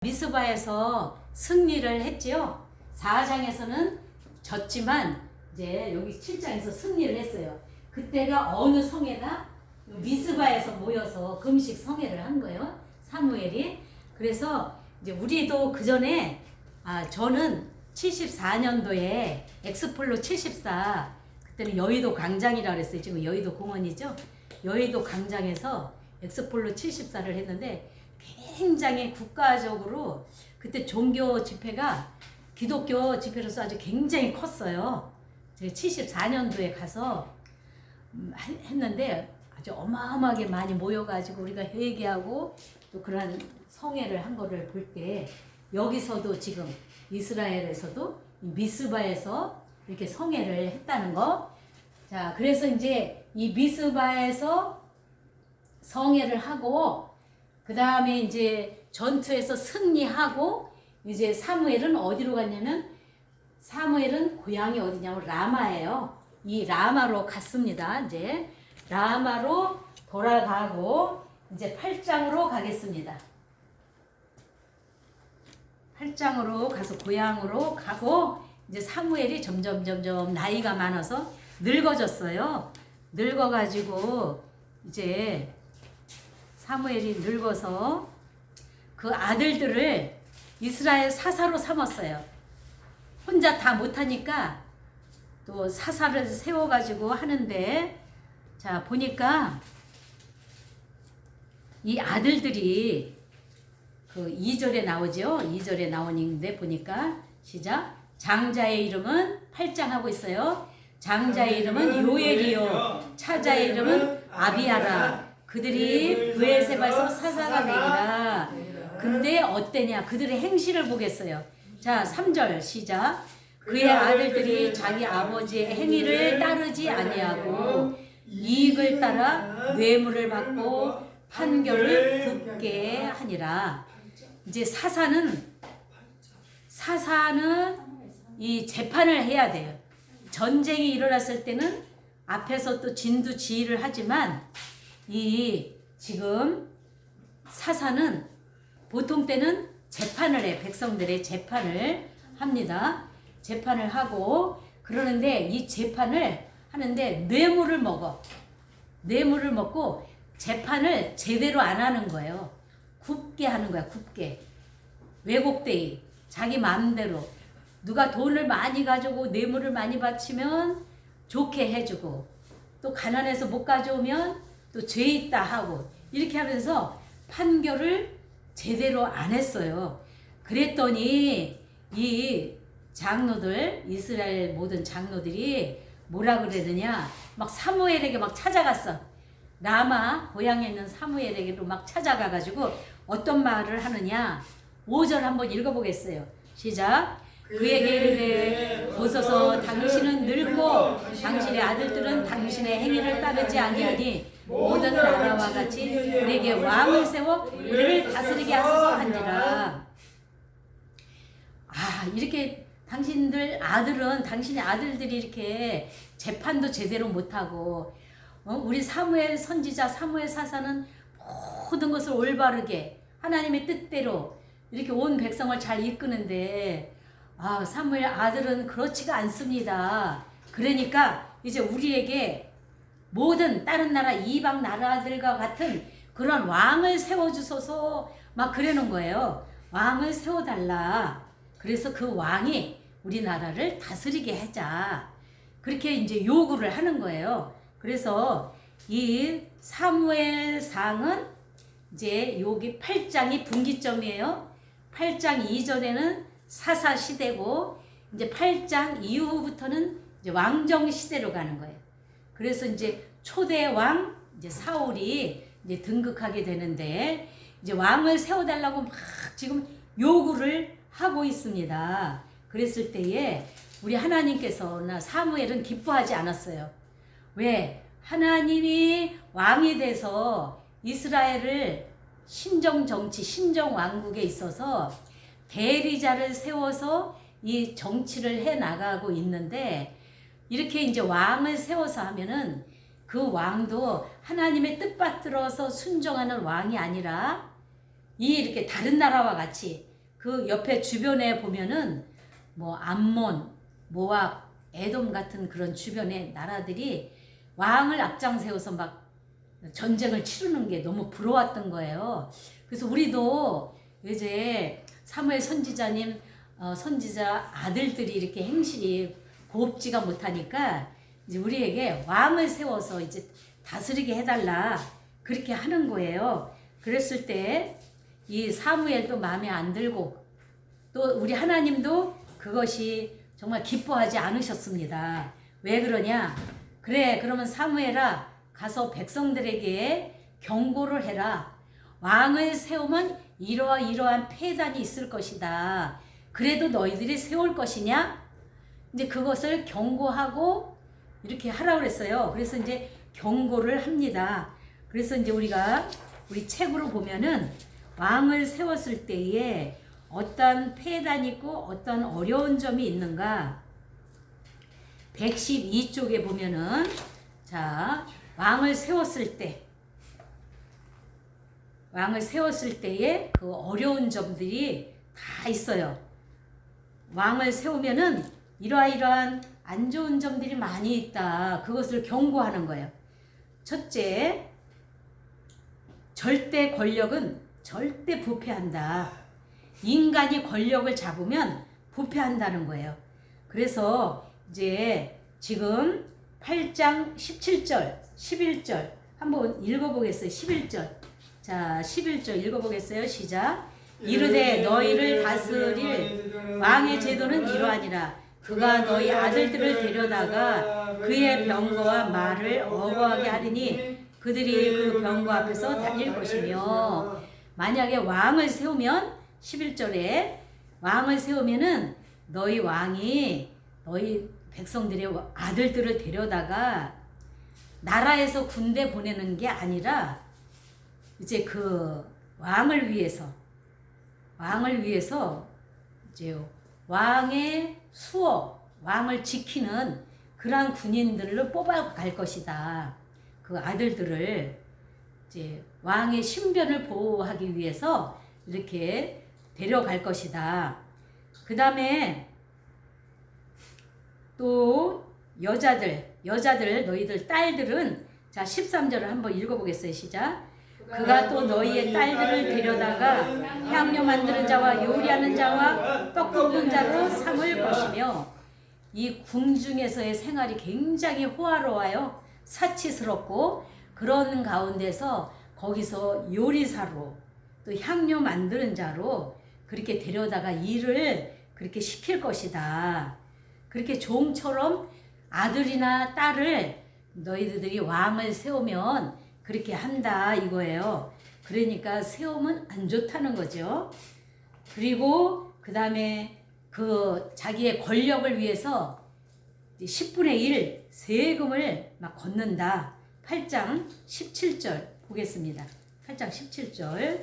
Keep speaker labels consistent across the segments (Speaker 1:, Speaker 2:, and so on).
Speaker 1: 미스바에서 승리를 했지요. 4장에서는 졌지만 이제 여기 7장에서 승리를 했어요. 그때가 어느 성회다? 미스바에서 모여서 금식 성회를 한 거예요. 사무엘이. 그래서 이제 우리도 그 전에 저는 74년도에 엑스폴로 74 그때는 여의도 광장이라 그랬어요. 지금 여의도 공원이죠. 여의도 광장에서 엑스폴로 74를 했는데 굉장히 국가적으로 그때 종교 집회가 기독교 집회로서 아주 굉장히 컸어요. 제가 74년도에 가서 했는데 아주 어마어마하게 많이 모여가지고 우리가 회개하고 또 그런 성회를 한 거를 볼 때 여기서도 지금 이스라엘에서도 미스바에서 이렇게 성회를 했다는 거. 자, 그래서 이제 이 미스바에서 성회를 하고 그 다음에 이제 전투에서 승리하고 이제 사무엘은 어디로 갔냐면 사무엘은 고향이 어디냐면 라마예요. 이 라마로 갔습니다. 이제 라마로 돌아가고 이제 8장으로 가겠습니다. 8장으로 가서 고향으로 가고 이제 사무엘이 점점 나이가 많아서 늙어졌어요. 늙어가지고 이제 사무엘이 늙어서 그 아들들을 이스라엘 사사로 삼았어요. 혼자 다 못하니까 또 사사를 세워가지고 하는데 자 보니까 이 아들들이 그 2절에 나오죠. 2절에 나오는데 보니까 시작. 장자의 이름은 8장 하고 있어요. 장자의 이름은 요엘이요. 차자의 이름은 아비아라. 그들이 브엘세바에서 사사가 되니라. 근데 어때냐? 그들의 행실을 보겠어요. 자, 3절 시작. 그의 아들들이 자기 아버지의 행위를 따르지 아니하고 이익을 따라 뇌물을 받고 판결을 굽게 하니라. 이제 사사는 이 재판을 해야 돼요. 전쟁이 일어났을 때는 앞에서 또 진두지휘를 하지만 이 지금 사사는 보통 때는 재판을 해. 백성들의 재판을 합니다. 재판을 하고 그러는데 이 재판을 하는데 뇌물을 먹어. 뇌물을 먹고 재판을 제대로 안 하는 거예요. 굽게 하는 거야. 굽게. 왜곡되이 자기 마음대로 누가 돈을 많이 가지고 뇌물을 많이 바치면 좋게 해주고 또 가난해서 못 가져오면 또 죄 있다 하고 이렇게 하면서 판결을 제대로 안 했어요. 그랬더니 이 장로들 이스라엘 모든 장로들이 뭐라 그러느냐 막 사무엘에게 막 찾아갔어. 라마 고향에 있는 사무엘에게로 막 찾아가가지고 어떤 말을 하느냐 5절 한번 읽어보겠어요. 시작. 그에게 이르되 보소서 당신은 늙고 당신의 아들들은 당신의 행위를 따르지 아니하니 모든 나라와 같이 우리에게 왕을 세워 우리를 다스리게 하소서 한지라. 이렇게 당신의 아들들이 이렇게 재판도 제대로 못하고 우리 사무엘 선지자 사무엘 사사는 모든 것을 올바르게 하나님의 뜻대로 이렇게 온 백성을 잘 이끄는데 사무엘 아들은 그렇지가 않습니다. 그러니까 이제 우리에게 모든 다른 나라 이방 나라들과 같은 그런 왕을 세워주소서 막 그러는 거예요. 왕을 세워달라. 그래서 그 왕이 우리나라를 다스리게 하자. 그렇게 이제 요구를 하는 거예요. 그래서 이 사무엘상은 이제 여기 8장이 분기점이에요. 8장 이전에는 사사 시대고 이제 8장 이후부터는 이제 왕정 시대로 가는 거예요. 그래서 이제 초대 왕 이제 사울이 이제 등극하게 되는데 이제 왕을 세워달라고 막 지금 요구를 하고 있습니다. 그랬을 때에 우리 하나님께서나 사무엘은 기뻐하지 않았어요. 왜? 하나님이 왕이 돼서 이스라엘을 신정정치, 신정왕국에 있어서 대리자를 세워서 이 정치를 해 나가고 있는데 이렇게 이제 왕을 세워서 하면은 그 왕도 하나님의 뜻받들어서 순종하는 왕이 아니라 이렇게 다른 나라와 같이 그 옆에 주변에 보면은 뭐 암몬, 모압, 에돔 같은 그런 주변의 나라들이 왕을 앞장 세워서 막 전쟁을 치르는 게 너무 부러웠던 거예요. 그래서 우리도 이제 사무엘 선지자님 선지자 아들들이 이렇게 행실이 곱지가 못하니까 이제 우리에게 왕을 세워서 이제 다스리게 해달라 그렇게 하는 거예요. 그랬을 때 이 사무엘도 마음에 안 들고 또 우리 하나님도 그것이 정말 기뻐하지 않으셨습니다. 왜 그러냐? 그래, 그러면 사무엘아 가서 백성들에게 경고를 해라. 왕을 세우면 이러한 폐단이 있을 것이다. 그래도 너희들이 세울 것이냐? 이제 그것을 경고하고 이렇게 하라고 그랬어요. 그래서 이제 경고를 합니다. 그래서 이제 우리 책으로 보면은 왕을 세웠을 때에 어떤 폐단이 있고 어떤 어려운 점이 있는가? 112쪽에 보면은 자, 왕을 세웠을 때에 그 어려운 점들이 다 있어요. 왕을 세우면은 이러한 안 좋은 점들이 많이 있다. 그것을 경고하는 거예요. 첫째, 절대 권력은 절대 부패한다. 인간이 권력을 잡으면 부패한다는 거예요. 그래서 이제 지금 8장 17절, 11절 한번 읽어보겠어요. 11절. 자, 11절 읽어보겠어요. 시작. 이르되 너희를 다스릴 왕의 제도는 이러하니라. 그가 너희 아들들을 데려다가 그의 병거와 말을 어거하게 하리니 그들이 그 병거 앞에서 달릴 것이며, 만약에 왕을 세우면 11절에 왕을 세우면은 너희 왕이 너희 백성들의 아들들을 데려다가 나라에서 군대 보내는 게 아니라 이제 그 왕을 위해서 이제 왕의 수호, 왕을 지키는 그러한 군인들을 뽑아갈 것이다. 그 아들들을 이제 왕의 신변을 보호하기 위해서 이렇게 데려갈 것이다. 그 다음에 또 여자들 너희들 딸들은 자 13절을 한번 읽어보겠어요. 시작. 그가 또 너희의 딸들을 데려다가 향료 만드는 자와 요리하는 자와 떡 굽는 자로 삼을 것이며, 이 궁중에서의 생활이 굉장히 호화로워요. 사치스럽고 그런 가운데서 거기서 요리사로 또 향료 만드는 자로 그렇게 데려다가 일을 그렇게 시킬 것이다. 그렇게 종처럼 아들이나 딸을 너희들이 왕을 세우면 그렇게 한다 이거예요. 그러니까 세우면 안 좋다는 거죠. 그리고 그 다음에 그 자기의 권력을 위해서 10분의 1 세금을 막 걷는다. 8장 17절 보겠습니다. 8장 17절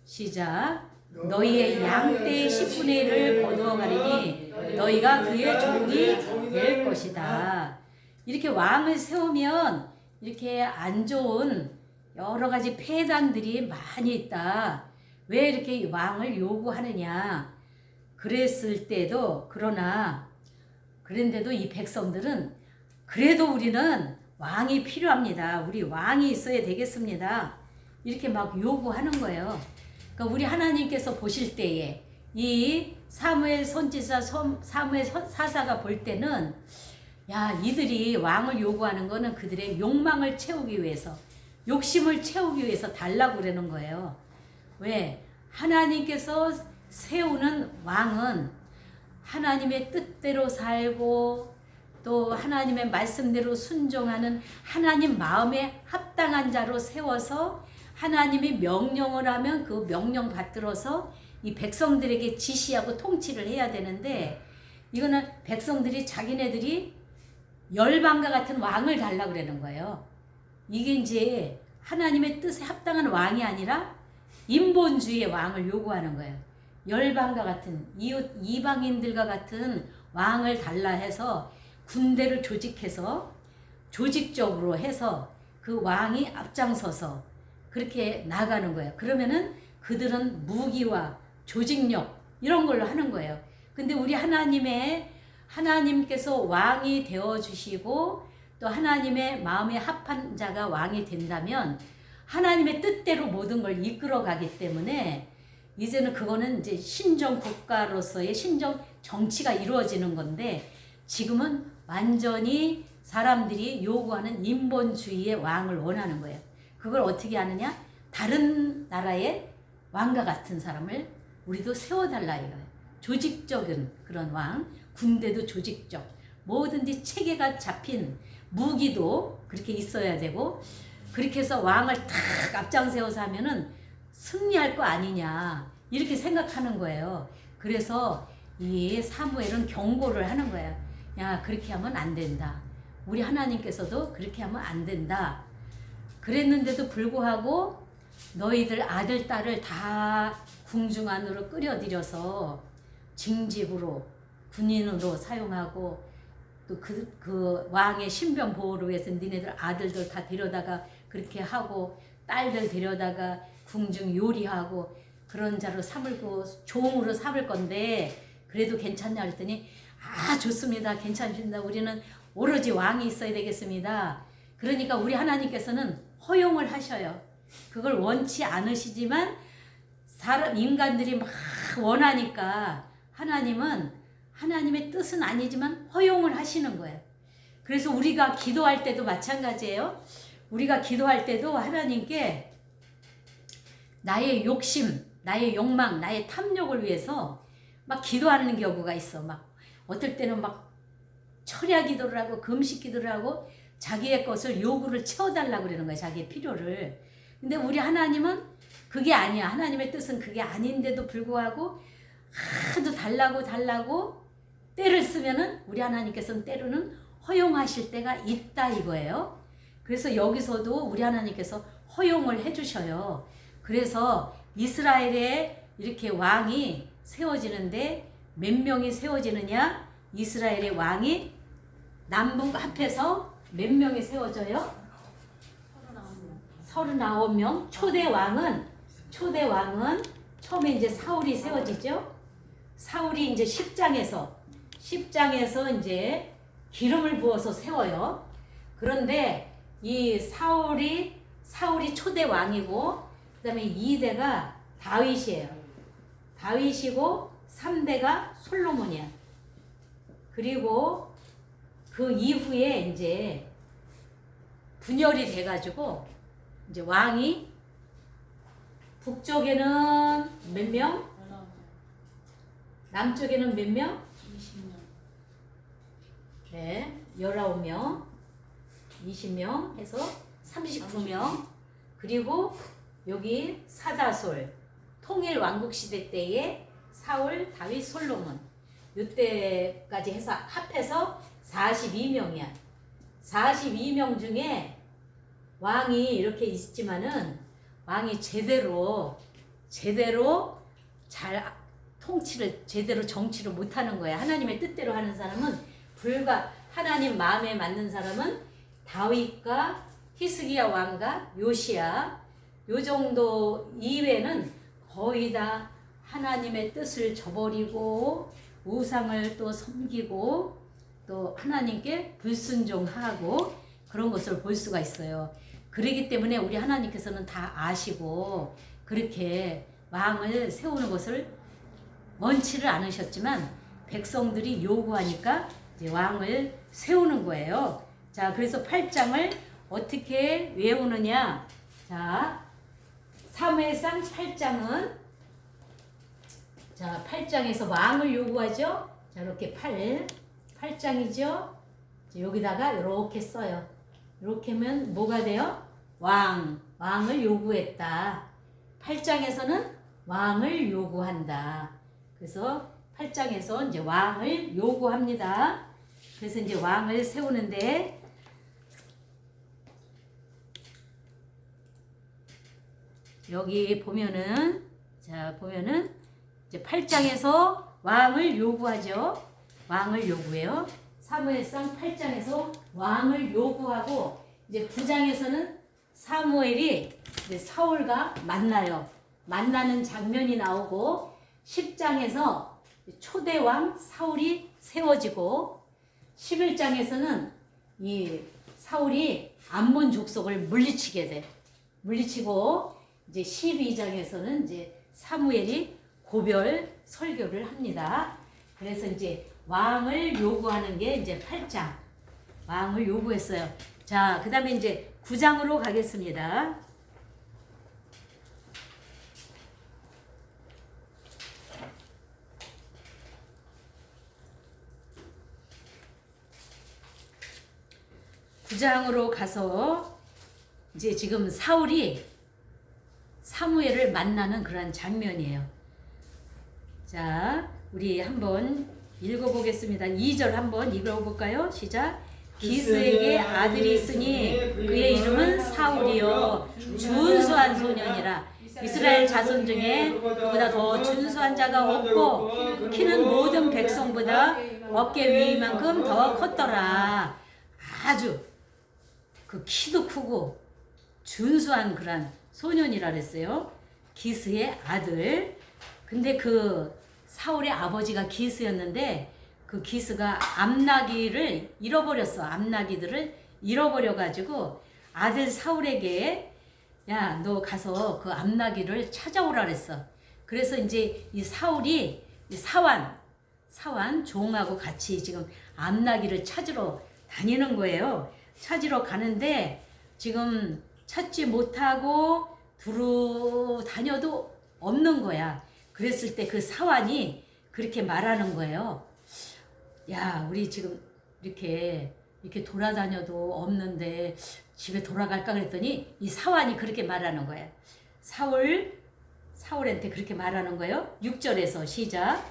Speaker 1: 시작. 너희의 양떼의 10분의 1을 거두어 가리니 너희가 그의 종이 될 것이다. 이렇게 왕을 세우면 이렇게 안 좋은 여러 가지 폐단들이 많이 있다. 왜 이렇게 왕을 요구하느냐. 그랬을 때도 그런데도 이 백성들은 그래도 우리는 왕이 필요합니다. 우리 왕이 있어야 되겠습니다. 이렇게 막 요구하는 거예요. 그러니까 우리 하나님께서 보실 때에 이 사무엘 선지자 사무엘 사사가 볼 때는 야, 이들이 왕을 요구하는 거는 그들의 욕망을 채우기 위해서, 욕심을 채우기 위해서 달라고 그러는 거예요. 왜? 하나님께서 세우는 왕은 하나님의 뜻대로 살고 또 하나님의 말씀대로 순종하는 하나님 마음에 합당한 자로 세워서 하나님이 명령을 하면 그 명령 받들어서 이 백성들에게 지시하고 통치를 해야 되는데, 이거는 백성들이 자기네들이 열방과 같은 왕을 달라고 그러는 거예요. 이게 이제 하나님의 뜻에 합당한 왕이 아니라 인본주의의 왕을 요구하는 거예요. 열방과 같은 이웃 이방인들과 같은 왕을 달라 해서 군대를 조직해서 조직적으로 해서 그 왕이 앞장서서 그렇게 나가는 거예요. 그러면은 그들은 무기와 조직력 이런 걸로 하는 거예요. 근데 우리 하나님께서 왕이 되어 주시고 또 하나님의 마음에 합한 자가 왕이 된다면 하나님의 뜻대로 모든 걸 이끌어 가기 때문에 이제는 그거는 이제 신정 국가로서의 신정 정치가 이루어지는 건데 지금은 완전히 사람들이 요구하는 인본주의의 왕을 원하는 거예요. 그걸 어떻게 하느냐? 다른 나라의 왕과 같은 사람을 우리도 세워달라 이거예요. 조직적인 그런 왕, 군대도 조직적, 뭐든지 체계가 잡힌 무기도 그렇게 있어야 되고 그렇게 해서 왕을 탁 앞장 세워서 하면은 승리할 거 아니냐 이렇게 생각하는 거예요. 그래서 이 사무엘은 경고를 하는 거예요. 야, 그렇게 하면 안 된다. 우리 하나님께서도 그렇게 하면 안 된다. 그랬는데도 불구하고 너희들 아들, 딸을 다 궁중 안으로 끌어들여서 징집으로 군인으로 사용하고 또 그 왕의 신변 보호를 위해서 니네들 아들들 다 데려다가 그렇게 하고 딸들 데려다가 궁중 요리하고 그런 자로 삼을고 종으로 삼을 건데 그래도 괜찮냐 그랬더니 아 좋습니다. 괜찮습니다. 우리는 오로지 왕이 있어야 되겠습니다. 그러니까 우리 하나님께서는 허용을 하셔요. 그걸 원치 않으시지만 인간들이 막 원하니까 하나님은 하나님의 뜻은 아니지만 허용을 하시는 거예요. 그래서 우리가 기도할 때도 마찬가지예요. 우리가 기도할 때도 하나님께 나의 욕심, 나의 욕망, 나의 탐욕을 위해서 막 기도하는 경우가 있어. 막 어떨 때는 막 철야 기도를 하고 금식 기도를 하고 자기의 것을 요구를 채워달라고 그러는 거야. 자기의 필요를. 근데 우리 하나님은 그게 아니야. 하나님의 뜻은 그게 아닌데도 불구하고 하도 달라고 때를 쓰면은 우리 하나님께서는 때로는 허용하실 때가 있다 이거예요. 그래서 여기서도 우리 하나님께서 허용을 해주셔요. 그래서 이스라엘에 이렇게 왕이 세워지는데 몇 명이 세워지느냐? 이스라엘의 왕이 남북 합해서 몇 명이 세워져요? 39명. 초대왕은 처음에 이제 사울이 세워지죠. 사울이 이제 10장에서 이제 기름을 부어서 세워요. 그런데 이 사울이 초대 왕이고 그다음에 2대가 다윗이에요. 다윗이고 3대가 솔로몬이야. 그리고 그 이후에 이제 분열이 돼가지고 이제 왕이 북쪽에는 몇 명? 남쪽에는 몇 명?
Speaker 2: 20명.
Speaker 1: 네, 19명, 20명 해서 39명. 그리고 여기 사다솔, 통일 왕국 시대 때에 사울, 다윗, 솔로몬 이때까지 해서 합해서 42명이야. 42명 중에 왕이 이렇게 있지만은 왕이 제대로 잘 통치를 제대로 정치를 못하는 거야. 하나님의 뜻대로 하는 사람은 하나님 마음에 맞는 사람은 다윗과 히스기야 왕과 요시야 요 정도 이외는 거의 다 하나님의 뜻을 저버리고 우상을 또 섬기고 또 하나님께 불순종하고 그런 것을 볼 수가 있어요. 그렇기 때문에 우리 하나님께서는 다 아시고 그렇게 왕을 세우는 것을 원치를 않으셨지만 백성들이 요구하니까 이제 왕을 세우는 거예요. 자, 그래서 8장을 어떻게 외우느냐? 자, 사무엘상 8장은 자, 8장에서 왕을 요구하죠. 자, 이렇게 8장이죠. 여기다가 이렇게 써요. 이렇게 하면 뭐가 돼요? 왕을 요구했다. 8장에서는 왕을 요구한다. 그래서 8장에서 이제 왕을 요구합니다. 그래서 이제 왕을 세우는데 여기 보면은 이제 8장에서 왕을 요구하죠. 왕을 요구해요. 사무엘상 8장에서 왕을 요구하고 이제 9장에서는 사무엘이 이제 사울과 만나요. 만나는 장면이 나오고 10장에서 초대왕 사울이 세워지고 11장에서는 이 사울이 암몬 족속을 물리치게 돼. 물리치고 이제 12장에서는 이제 사무엘이 고별 설교를 합니다. 그래서 이제 왕을 요구하는 게 이제 8장. 왕을 요구했어요. 자, 그 다음에 이제 9장으로 가겠습니다. 구장으로 가서 이제 지금 사울이 사무엘을 만나는 그런 장면이에요. 자, 우리 한번 읽어보겠습니다. 2절 한번 읽어볼까요? 시작. 기스에게 아들이 있으니 그의 이름은 사울이요 준수한 소년이라. 이스라엘 자손 중에 그보다 더 준수한 자가 없고 키는 모든 백성보다 어깨 위만큼 더 컸더라. 아주 그 키도 크고 준수한 그런 소년이라 그랬어요. 기스의 아들. 근데 그 사울의 아버지가 기스였는데 그 기스가 암나기를 잃어버렸어. 암나기들을 잃어버려가지고 아들 사울에게 야, 너 가서 그 암나기를 찾아오라 그랬어. 그래서 이제 이 사울이 이 사완 종하고 같이 지금 암나기를 찾으러 다니는 거예요. 찾으러 가는데 지금 찾지 못하고 두루 다녀도 없는 거야. 그랬을 때 그 사완이 그렇게 말하는 거예요. 야, 우리 지금 이렇게 돌아다녀도 없는데 집에 돌아갈까 그랬더니 이 사완이 그렇게 말하는 거야. 사울한테 그렇게 말하는 거예요. 6절에서 시작.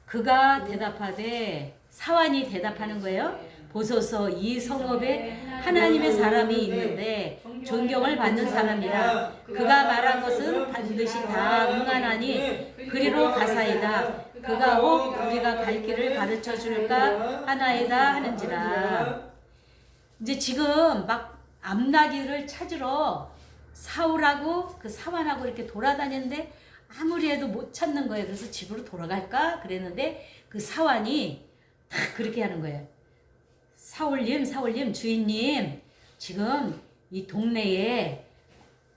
Speaker 1: 그가 대답하되 사완이 대답하는 거예요. 보소서 이 성읍에 하나님의 사람이 있는데 존경을 받는 사람이라. 그가 말한 것은 반드시 다 응하나니 그리로 가사이다. 그가 혹 우리가 갈 길을 가르쳐 줄까 하나이다 하는지라. 이제 지금 막 암나기를 찾으러 사울하고 그 사완하고 이렇게 돌아다녔는데 아무리 해도 못 찾는 거예요. 그래서 집으로 돌아갈까 그랬는데 그 사완이 딱 그렇게 하는 거예요. 사울님, 주인님, 지금 이 동네에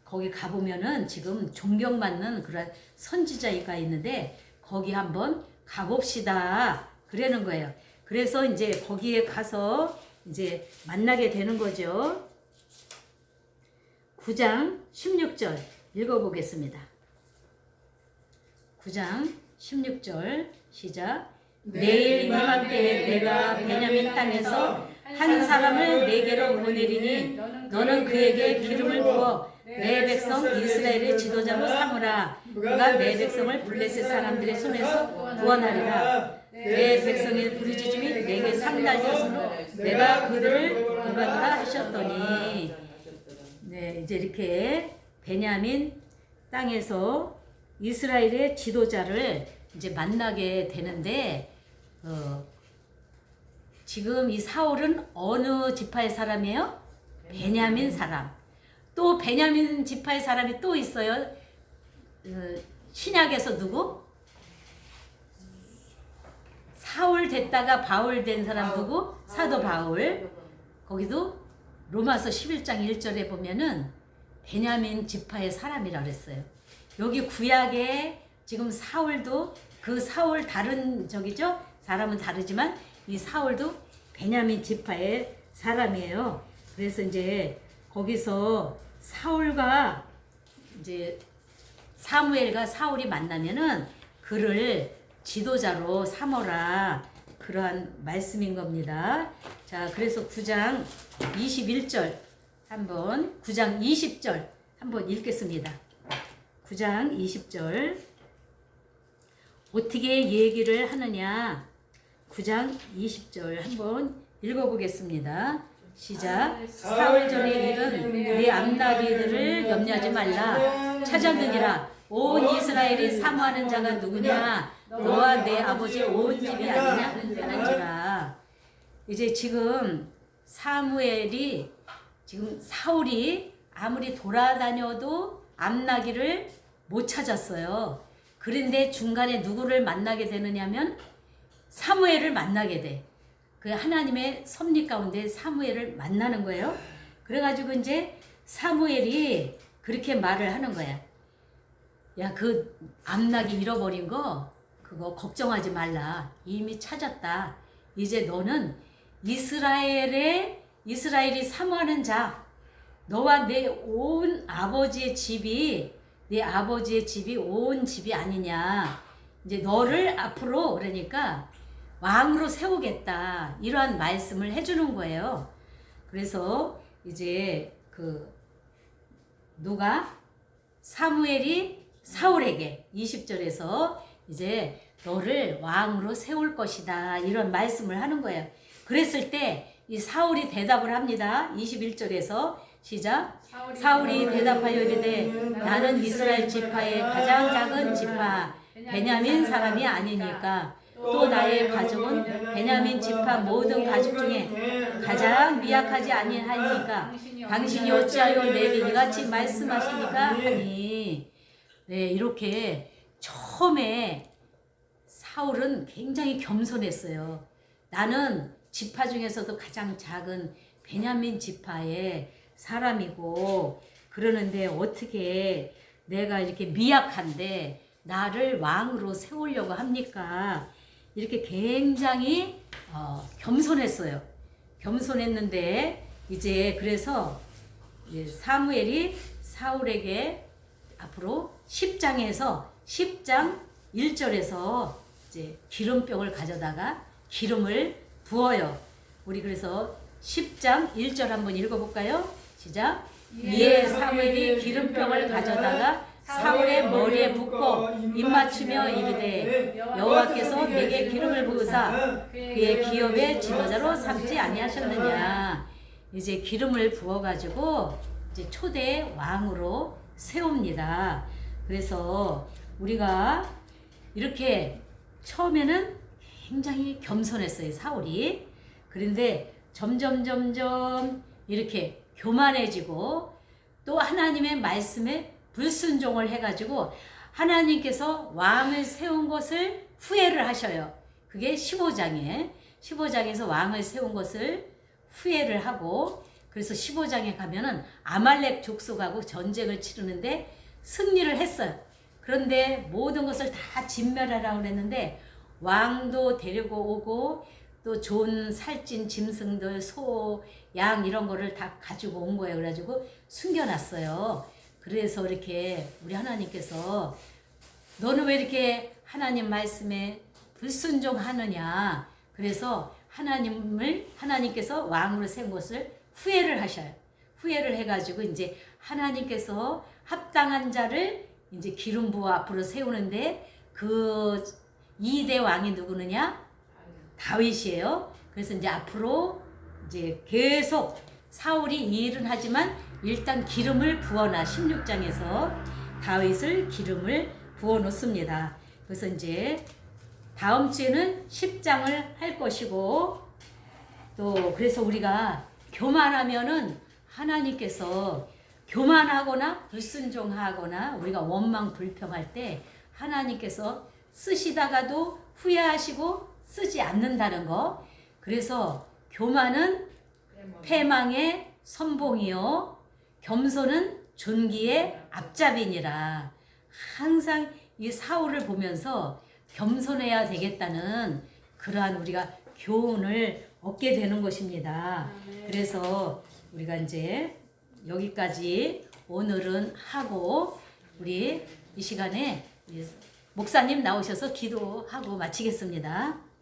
Speaker 1: 거기 가보면은 지금 존경받는 그런 선지자가 있는데 거기 한번 가봅시다. 그러는 거예요. 그래서 이제 거기에 가서 이제 만나게 되는 거죠. 9장 16절 읽어보겠습니다. 9장 16절 시작. 내일 이맘때 내가 베냐민 땅에서 한 사람을 내게로 보내리니 너는 그에게 기름을 부어 내 백성 이스라엘의 지도자로 삼으라. 그가 내 백성을 블레셋 사람들의 손에서 구원하리라. 내 백성의 부르짖음이 내게 상달되었으므로 내가 그들을 구원하라 하셨더니. 네, 이제 이렇게 베냐민 땅에서 이스라엘의 지도자를 이제 만나게 되는데 지금 이 사울은 어느 지파의 사람이에요? 베냐민 사람. 또 베냐민 지파의 사람이 또 있어요. 신약에서 누구? 사울 됐다가 바울 된 사람 누구? 사도 바울. 거기도 로마서 11장 1절에 보면은 베냐민 지파의 사람이라 그랬어요. 여기 구약에 지금 사울도 그 사울 다른 저기죠? 사람은 다르지만 이 사울도 베냐민 지파의 사람이에요. 그래서 이제 거기서 사울과 이제 사무엘과 사울이 만나면은 그를 지도자로 삼어라. 그러한 말씀인 겁니다. 자, 그래서 9장 21절 한번 9장 20절 한번 읽겠습니다. 9장 20절 어떻게 얘기를 하느냐. 9장 20절 한번 읽어보겠습니다. 시작. 사흘 전의 일은 네 암나기들을 염려하지 말라. 찾았느니라. 온 이스라엘이 사모하는 자가 누구냐. 너와 내 아버지 온 집이 아니냐 하는지라. 이제 지금 사무엘이 지금 사울이 아무리 돌아다녀도 암나기를 못 찾았어요. 그런데 중간에 누구를 만나게 되느냐면 사무엘을 만나게 돼. 그 하나님의 섭리 가운데 사무엘을 만나는 거예요. 그래가지고 이제 사무엘이 그렇게 말을 하는 거야. 야, 그 암낙이 잃어버린 거 그거 걱정하지 말라. 이미 찾았다. 이제 너는 이스라엘이 사모하는 자, 너와 내 온 아버지의 집이 온 집이 아니냐. 이제 너를 앞으로 그러니까 왕으로 세우겠다. 이러한 말씀을 해주는 거예요. 그래서 이제 사무엘이 사울에게 20절에서 이제 너를 왕으로 세울 것이다. 이런 말씀을 하는 거예요. 그랬을 때 이 사울이 대답을 합니다. 21절에서 시작. 사울이 대답하여 이르되 나는 이스라엘 지파의 가장 작은 지파 베냐민 사람이 아니니까 또 나의 가족은 베냐민 지파 모든 가족 중에 가장 미약하지 아니하니까 당신이 어찌하여 내게 이같이 말씀하시니까 하니. 네, 이렇게 처음에 사울은 굉장히 겸손했어요. 나는 지파 중에서도 가장 작은 베냐민 지파의 사람이고 그러는데 어떻게 내가 이렇게 미약한데 나를 왕으로 세우려고 합니까? 이렇게 굉장히 겸손했어요. 겸손했는데 이제 그래서 사무엘이 사울에게 앞으로 10장 1절에서 이제 기름병을 가져다가 기름을 부어요. 우리 그래서 10장 1절 한번 읽어볼까요? 시작. 이에 사무엘이 기름병을 가져다가 사울의 머리에 붓고 입맞추며 이르되 여호와께서 내게 기름을 부으사 그의 기업의 지도자로 삼지 아니하셨느냐. 이제 기름을 부어가지고 이제 초대 왕으로 세웁니다. 그래서 우리가 이렇게 처음에는 굉장히 겸손했어요, 사울이. 그런데 점점 이렇게 교만해지고 또 하나님의 말씀에 불순종을 해가지고 하나님께서 왕을 세운 것을 후회를 하셔요. 그게 15장에서 왕을 세운 것을 후회를 하고 그래서 15장에 가면은 아말렉 족속하고 전쟁을 치르는데 승리를 했어요. 그런데 모든 것을 다 진멸하라고 그랬는데 왕도 데리고 오고 또 좋은 살찐 짐승들, 소, 양 이런 거를 다 가지고 온 거예요. 그래가지고 숨겨놨어요. 그래서 이렇게 우리 하나님께서 너는 왜 이렇게 하나님 말씀에 불순종하느냐. 그래서 하나님께서 왕으로 세운 것을 후회를 하셔요. 후회를 해가지고 이제 하나님께서 합당한 자를 이제 기름 부어 앞으로 세우는데 그 2대 왕이 누구느냐? 다윗이에요. 그래서 이제 앞으로 이제 계속 사울이 이 일은 하지만 일단 기름을 부어놔. 16장에서 다윗을 기름을 부어 놓습니다. 그래서 이제 다음 주에는 10장을 할 것이고 또 그래서 우리가 교만하면은 하나님께서 교만하거나 불순종하거나 우리가 원망 불평할 때 하나님께서 쓰시다가도 후회하시고 쓰지 않는다는 거. 그래서 교만은 패망의 선봉이요 겸손은 존귀의 앞잡이니라. 항상 이 사울을 보면서 겸손해야 되겠다는 그러한 우리가 교훈을 얻게 되는 것입니다. 그래서 우리가 이제 여기까지 오늘은 하고 우리 이 시간에 목사님 나오셔서 기도하고 마치겠습니다.